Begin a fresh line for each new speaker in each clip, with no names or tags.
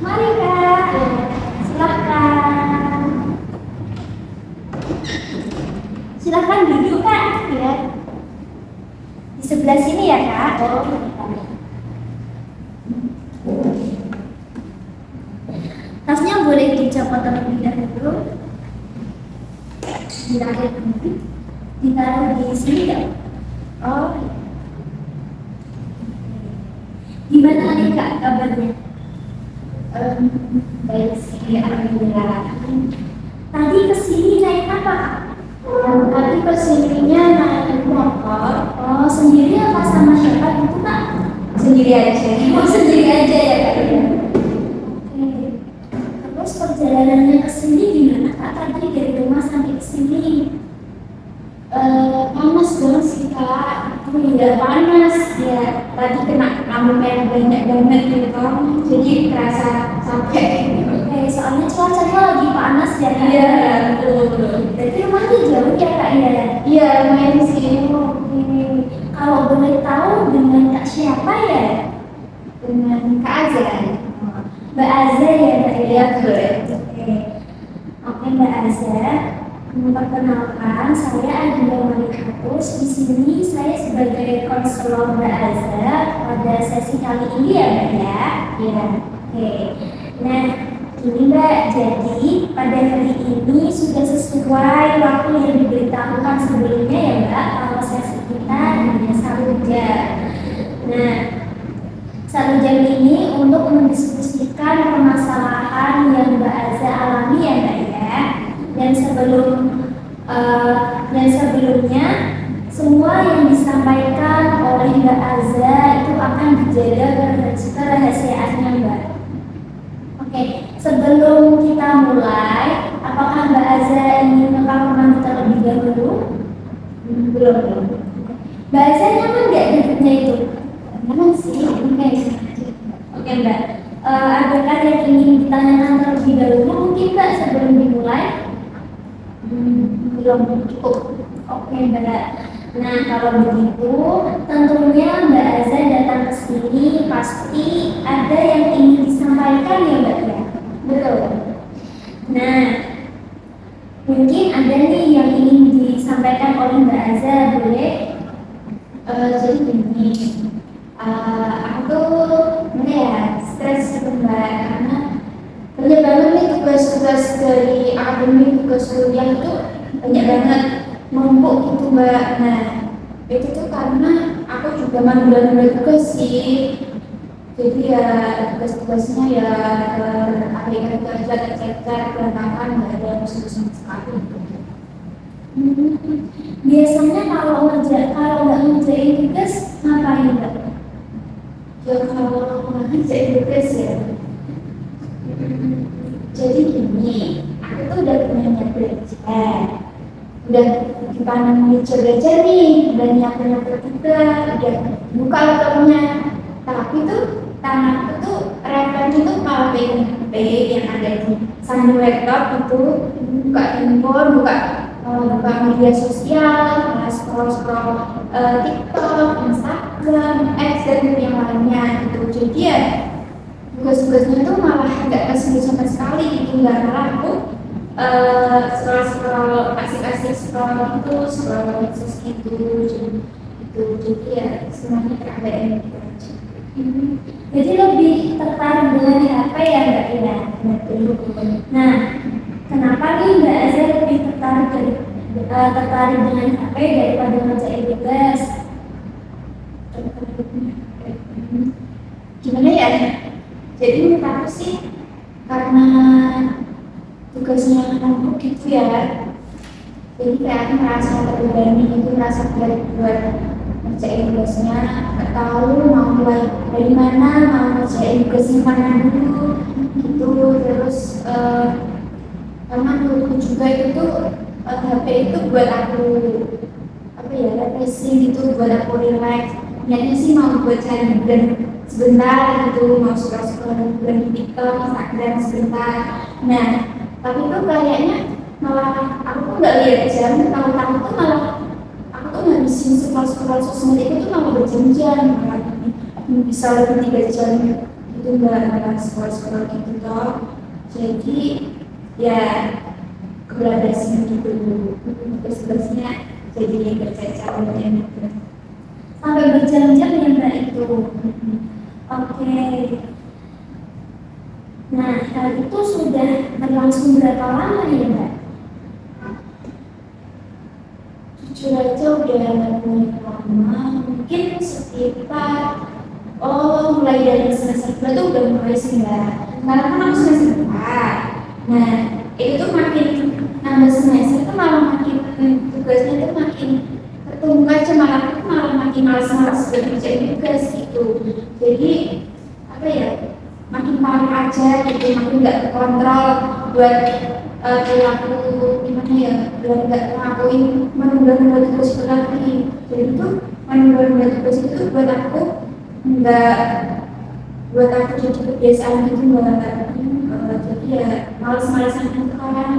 Mari Kak, silahkan. Silahkan duduk Kak. Ya. Di sebelah sini ya Kak. Tasnya boleh dicopot terlebih dahulu. Ditaruh di sini ya. Oh. Gimana nih Kak kabarnya?
Baik sih, alhamdulillah.
Tadi kesini naik apa Kak?
Tadi kesininya naik motor.
Oh, sendiri apa sama siapa itu Kak?
Sendiri aja.
Oh, sendiri aja ya Kak? Ya? Oke. Terus perjalanannya ke sini gimana Kak? Tadi dari rumah sampai ke sini?
Panas banget sih Kak.
Udah panas.
Ya, tadi kena lampu merah banyak banget gitu. Jadi kerasa capek.
Oke, soalnya cuacanya lagi panas ya Kak?
Iya, betul.
Berarti rumahnya jauh ya Kak ya?
Iya, lumayan sih.
Oke. Kalau boleh tahu dengan Kak siapa ya?
Dengan Kak Azan.
Mbak Aza ya Kak ya?
Iya, betul.
Oke. Oke Mbak Aza. Memperkenalkan, saya Adila Malikatus. Di sini saya sebagai konselor Mbak Aza pada sesi kali ini ya Mbak ya.
Iya.
Oke. Nah, ini Mbak, jadi pada hari ini sudah sesuai waktu yang diberitahukan sebelumnya ya Mbak, kalau sesi kita hanya 1 jam. Nah, 1 jam ini untuk mendiskusikan permasalahan yang Mbak Aza alami ya Mbak ya. Dan sebelumnya semua yang disampaikan oleh Mbak Aza itu akan dijaga kerahasiaannya Mbak. Oke, sebelum kita mulai, apakah Mbak Aza ingin ke kamar mandi terlebih dahulu?
Belum.
Mbak Aza nyaman nggak duduknya itu?
Nyaman sih.
Oke Mbak, adakah yang ingin ditanyakan terlebih dahulu mungkin Mbak sebelum dimulai?
Belum cukup.
Oke Mbak. Nah kalau begitu tentunya Mbak Aza datang ke sini pasti ada yang ingin disampaikan ya Mbak ya.
Betul.
Nah mungkin ada nih yang ingin disampaikan oleh Mbak Aza, boleh?
Jadi gini, aku tuh stres gitu Mbak, karena banyak banget nih tugas-tugas dari akademik, tugas kuliah itu banyak banget numpuk gitu Mbak. Nah itu tuh karena aku juga mandul tugas sih, jadi ya tugas-tugasnya ya akhirnya kerja tercecer berantakan, nggak ada yang sama sekali.
Biasanya kalau nggak ngerjain tugas ngapain Mbak?
Ya kalau aku ngerjain tugas ya, jadi gini, aku tuh udah punya niat belajar, udah dipanang belajar nih, udah nyiapin juga, udah buka laptopnya, tapi tuh tanganku tuh referensi tuh malah pegang HP yang ada di samping laptop itu, buka handphone, buka media sosial, malah scroll TikTok, Instagram, X dan yang lainnya gitu. Jadi ya tugas-tugasnya tuh malah nggak kesini sama sekali gitu, nggak, malah aku scroll kasih scroll itu scroll medsos gitu, jadi ya semuanya keadaan gitu aja.
Jadi lebih tertarik dengan HP ya Mbak ya. Nah, kenapa nih Mbak Aza lebih tertarik dengan HP daripada ngerjain tugas?
Gimana ya? Jadi menurut aku sih karena tugasnya numpuk gitu ya, jadi kayak aku merasa terbebani gitu, merasa berat buat ngerjain tugasnya, nggak tahu mau mulai dari mana, mau ngerjain tugasnya mana dulu gitu. Terus karena menurutku juga itu tuh HP itu buat aku refreshing gitu, buat aku relax, niatnya sih mau buat cari dan sebentar gitu, mau scroll-scroll di TikTok, Instagram sebentar. Nah, tapi tuh kayaknya malah aku tuh nggak lihat jam, tahu-tahu tuh malah aku tuh ngabisin scroll-scroll sosmed itu tuh malah berjam-jam, malah bisa lebih 3 jam itu nggak scroll-scroll gitu toh. Jadi ya kebablasan gitu, tugas-tugasnya jadi bercecar gitu.
Sampai berjam-jam ya Mbak itu. Oke. Nah, hal itu sudah berlangsung berapa lama ya Mbak?
Jujur aja udah lumayan lama, mungkin sekitar mulai dari semester 2 tuh udah mulai sih Mbak. Karena kan aku semester 4. Nah, itu tuh makin nambah semester tuh malah makin tugasnya tuh makin ketemu aja, malah makin malas-malas kerjain tugas gitu. Jadi apa ya, makin malu aja gitu, makin nggak terkontrol buat perilaku gimana ya, biar nggak ngelakuin menunda-nunda tugas itu lagi. Jadi tuh menunda-nunda tugas itu buat aku nggak, buat aku jadi kebiasaan gitu Mbak. Jadi ya males-malesan sekarang.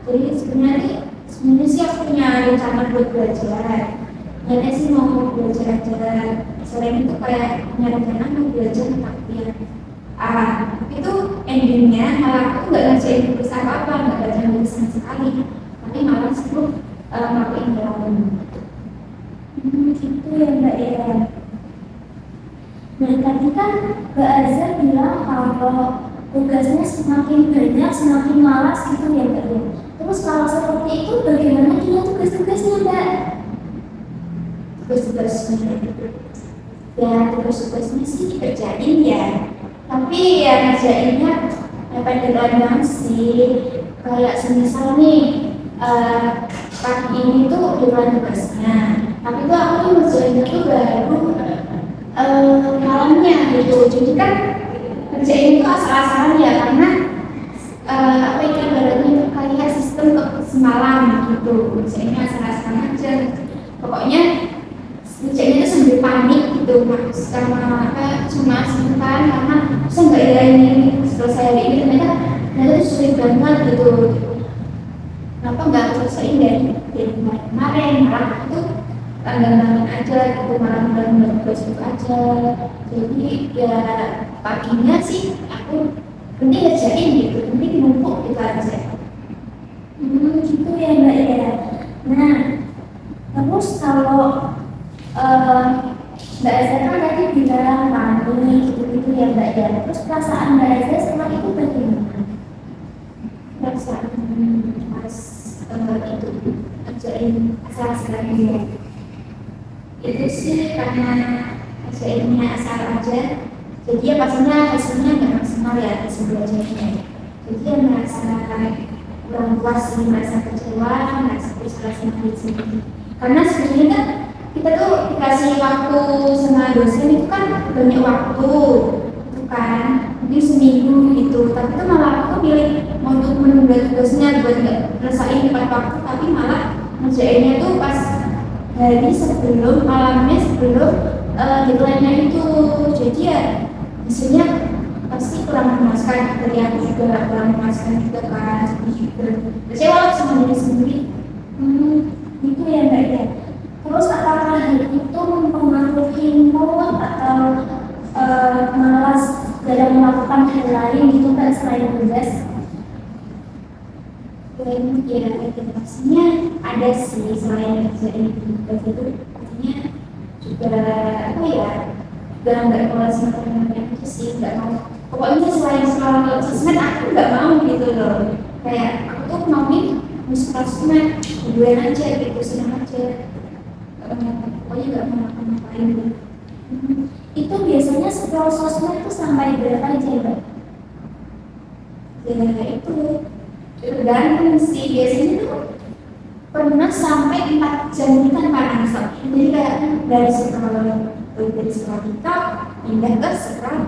Jadi sebenarnya sih aku punya rencana buat belajar. Niatnya sih mau belajar aja. Selain itu kayak punya rencana mau belajar tapi itu endingnya malah aku nggak ngerjain tugas apa-apa, nggak baca nulis sama sekali, tapi malah sibuk ngelakuin dalam.
Gitu ya Mbak ya. Nah, tadi kan Mbak Azza bilang kalau tugasnya semakin banyak, semakin malas gitu ya Mbak ya. Terus kalau seperti itu bagaimana dengan tugas-tugasnya Mbak?
Tugas-tugasnya ya, tugas-tugasnya sih dikerjain ya, tapi ya ngerjainnya pendek banget sih. Kayak semisal nih pagi ini tuh deadline tugasnya, tapi tuh aku tuh ngerjainnya tuh baru malamnya gitu. Jadi kan ngerjain itu asal-asalan ya, karena apa itu ibaratnya itu kayak sistem semalam gitu, ngerjainnya asal-asalan aja. Pokoknya ngerjainnya itu sambil panik gitu, sama cuma sebentar, karena bisa nggak ya ini selesai hari ini, ternyata itu sulit banget gitu. Kenapa nggak selesai dari kemarin, malah itu tanggal-tanggal aja gitu, malah bulan tugas itu aja. Jadi ya paginya sih aku penting ngerjain gitu, penting numpuk gitu aja.
Gitu ya Mbak ya. Nah, terus kalau Mbak Azza kan tadi bilang panik gitu-gitu ya Mbak ya. Terus perasaan Mbak Azza setelah itu bagaimana?
Perasaan pas itu ngerjain asal-asalan dia itu sih karena ngerjainnya asal aja, jadi ya pastinya hasilnya nggak maksimal ya hasil belajarnya. Jadi ya merasa kurang puas sih, merasa kecewa, merasa frustrasi sendiri. Karena sebenarnya kan kita tuh dikasih waktu sama dosen itu kan banyak waktu, itu kan mungkin seminggu gitu, tapi tuh malah aku pilih untuk menunda tugasnya buat nggak ngerasain tepat waktu, tapi malah ngerjainnya tuh pas hari sebelum, malamnya sebelum deadline-nya itu. Jadi ya hasilnya pasti kurang memuaskan, dari aku juga kurang memuaskan juga kan, sedih juga kecewa sama diri sendiri.
Itu ya Mbak ya. Terus apakah hal itu mempengaruhi mood atau malas dalam melakukan hal lain gitu Mbak selain tugas?
Dan ya pastinya ada sih, selain ngerjain tugas itu pastinya juga apa ya, juga nggak malas matematika itu sih, nggak mau. Pokoknya selain soal sosmed aku nggak mau gitu loh. Kayak aku tuh mau nih soal sosmed, duaan aja gitu, senang aja. Pokoknya nggak mau ngapain.
Itu biasanya scroll sosmed itu sampai berapa jam Mbak?
Ya itu tergantung sih, biasanya tuh pernah sampai 4 jam kita paling stop. Jadi kayak dari scroll TikTok pindah ke scroll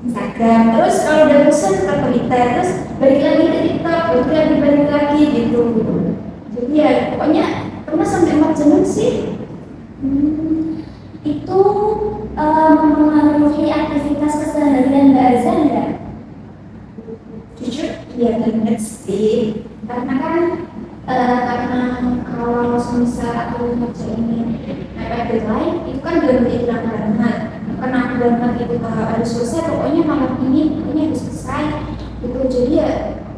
Instagram, terus kalau udah bosan ke Twitter, terus balik lagi ke TikTok, balik lagi gitu. Jadi ya pokoknya pernah sampai 4 jam sih.
Itu mempengaruhi aktivitas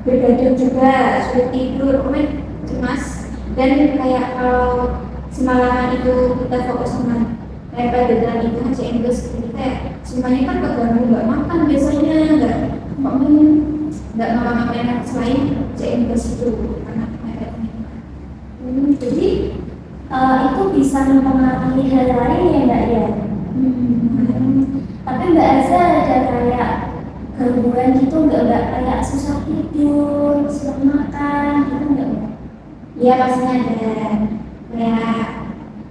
bergadang juga, sulit tidur, pokoknya cemas. Dan kayak kalau semalaman itu kita fokus sama kayak pelajaran itu aja Inggris, jadi kayak semuanya kan keganggu, nggak makan biasanya, nggak minum, nggak ngapa-ngapain selain aja Inggris itu karena kayak
Jadi itu bisa mempengaruhi hal lain ya Mbak ya. Tapi Mbak Aza ada kayak gangguan gitu nggak kayak susah tidur, susah makan gitu nggak Mbak?
ya pastinya ada. Kayak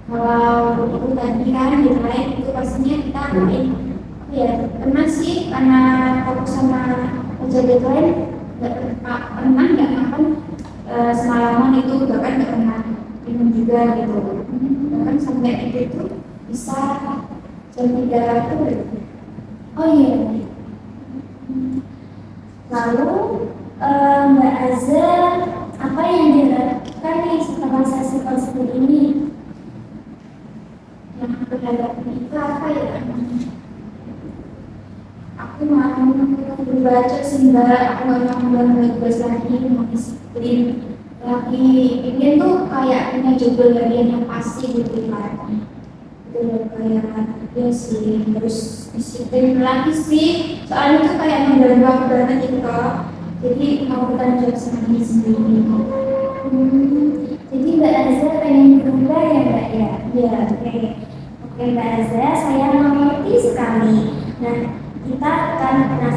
kalau itu tadi kan gitu lain itu pastinya kita ngapain ya, pernah sih karena fokus sama kerja deadline nggak nggak makan semalaman itu, bahkan nggak pernah minum juga gitu, bahkan sampai itu bisa jam 3 itu.
Oh iya. Lalu Mbak Aza apa yang diharapkan nih setelah sesi konseling ini?
Yang aku hadapin itu apa ya? Aku mau membaca sih Mbak, aku nggak mau bebas lagi, mau disiplin lagi. Ini tuh kayak punya judul harian yang pasti gitu kan. Itu kayak ya sih harus disiplin lagi sih. Soalnya tuh kayak mengganggu aku banget gitu loh. Jadi mau bertanggung jawab sama diri sendiri.
Jadi Mbak Aza pengen berubah ya Mbak ya?
Ya,
Oke Mbak Aza, saya mengerti sekali. Nah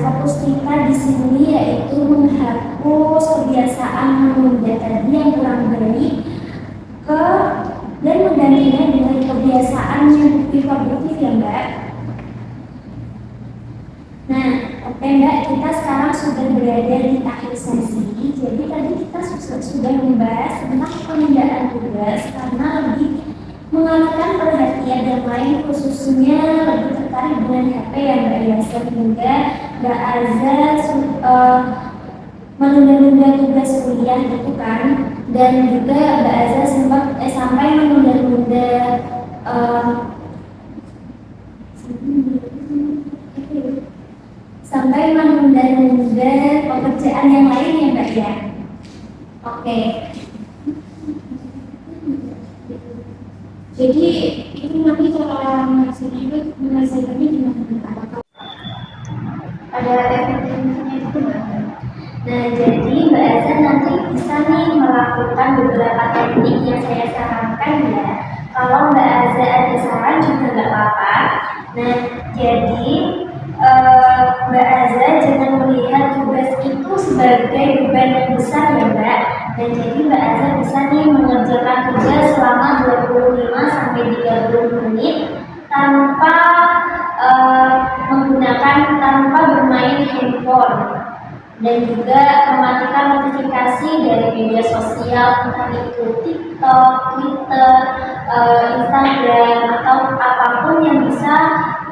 fokus kita di sini yaitu menghapus kebiasaan menunda tadi yang kurang baik dan menggantinya dengan kebiasaan yang lebih produktif ya Mbak. Nah, oke Mbak, kita sekarang sudah berada di akhir sesi. Jadi tadi kita sudah membahas tentang penundaan tugas karena lebih mengalihkan perhatian yang lain, khususnya lebih tertarik dengan HP ya Mbak ya, sehingga Mbak Aza menunda-nunda tugas kuliah gitu kan, dan juga Mbak Aza sampai menunda-nunda sampai menunda-nunda pekerjaan yang lain ya Mbak ya. Oke.
jadi itu nanti cara menyelesaikannya gimana? Apakah ada efektivitasnya itu Mbak?
Nah, jadi Mbak Aza nanti bisa nih melakukan beberapa teknik yang saya sarankan ya. Kalau Mbak Aza ada saran juga nggak apa-apa. Nah, jadi Mbak Aza jangan melihat tugas itu sebagai beban yang besar ya Mbak. Dan jadi Mbak Aza bisa nih mengerjakan tugas selama 25-30 menit tanpa tanpa bermain handphone, dan juga mematikan notifikasi dari media sosial, entah itu TikTok, Twitter, Instagram, atau apapun yang bisa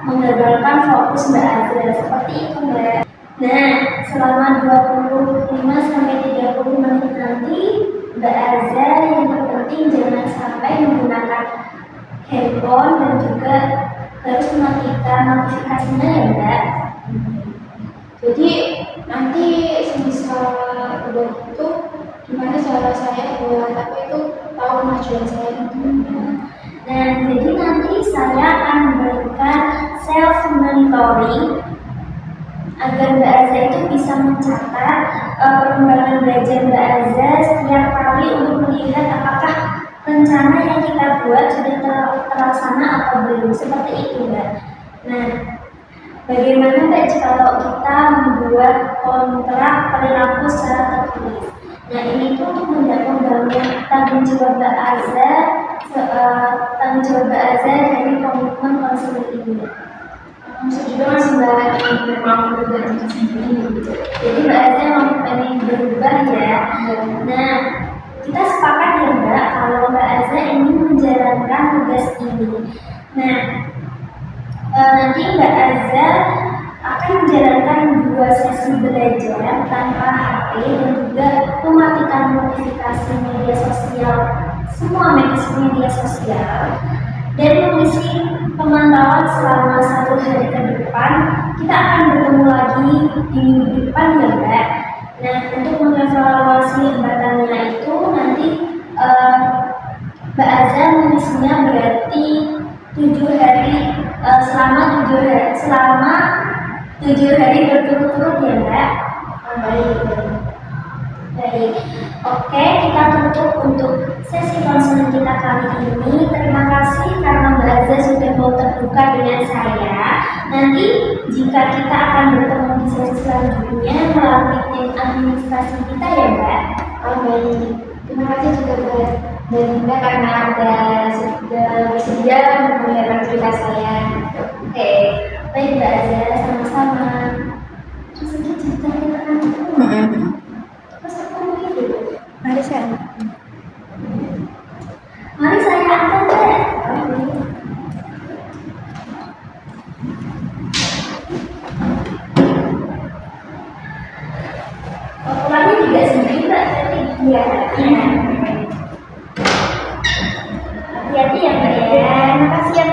menggagalkan fokus Mbak Aza, seperti itu Mbak. Nah, selama 25-30 menit nanti Mbak Aza yang terpenting jangan sampai menggunakan handphone dan juga harus mematikan notifikasinya ya Mbak.
Jadi nanti semisal udah itu gimana cara saya buat apa itu tahu kemajuan saya gitu.
Nah, jadi nanti saya akan memberikan self monitoring agar Mbak Aza itu bisa mencatat perkembangan belajar Mbak Aza setiap kali untuk melihat apakah rencana yang kita buat sudah terlaksana atau belum, seperti itu Mbak. Nah, bagaimana Mbak kalau kita membuat kontrak perilaku secara tertulis? Nah, ini tuh untuk membangun tanggung jawab Mbak Aza dari komitmen konseling ini.
Maksud juga mas Mbak memang berubah diri sendiri gitu.
Jadi Mbak Aza mau pengen berubah ya. Nah, kita sepakat ya Mbak kalau Mbak Aza ingin menjalankan tugas ini. Nah, nanti Mbak Aza akan menjalankan 2 sesi belajar tanpa HP dan juga mematikan notifikasi media sosial, semua media sosial, dan mengisi pemantauan selama 1 hari ke depan. Kita akan bertemu lagi di minggu depan ya Mbak. Nah, untuk mengevaluasi hambatannya itu nanti eh, Mbak Azza mengisinya berarti 7 hari selama 7 hari berturut-turut ya Mbak.
Baik.
Baik, oke, kita tutup untuk sesi konseling kita kali ini. Terima kasih karena Mbak Azza sudah mau terbuka dengan saya. Nanti jika kita akan bertemu di sesi selanjutnya melalui tim administrasi kita ya Mbak.
Baik. Terima kasih juga buat Mbak Dinda karena sudah bersedia mendengarkan cerita saya.
Oke, baik Mbak Azza, sama-sama. Terus ini ceritanya kan terus aku gitu.
Mari saya.
Mari saya angkat deh. Orangnya juga sendiri Mbak. Iya. Hati-hati ya Mbak ya.
Terima kasih ya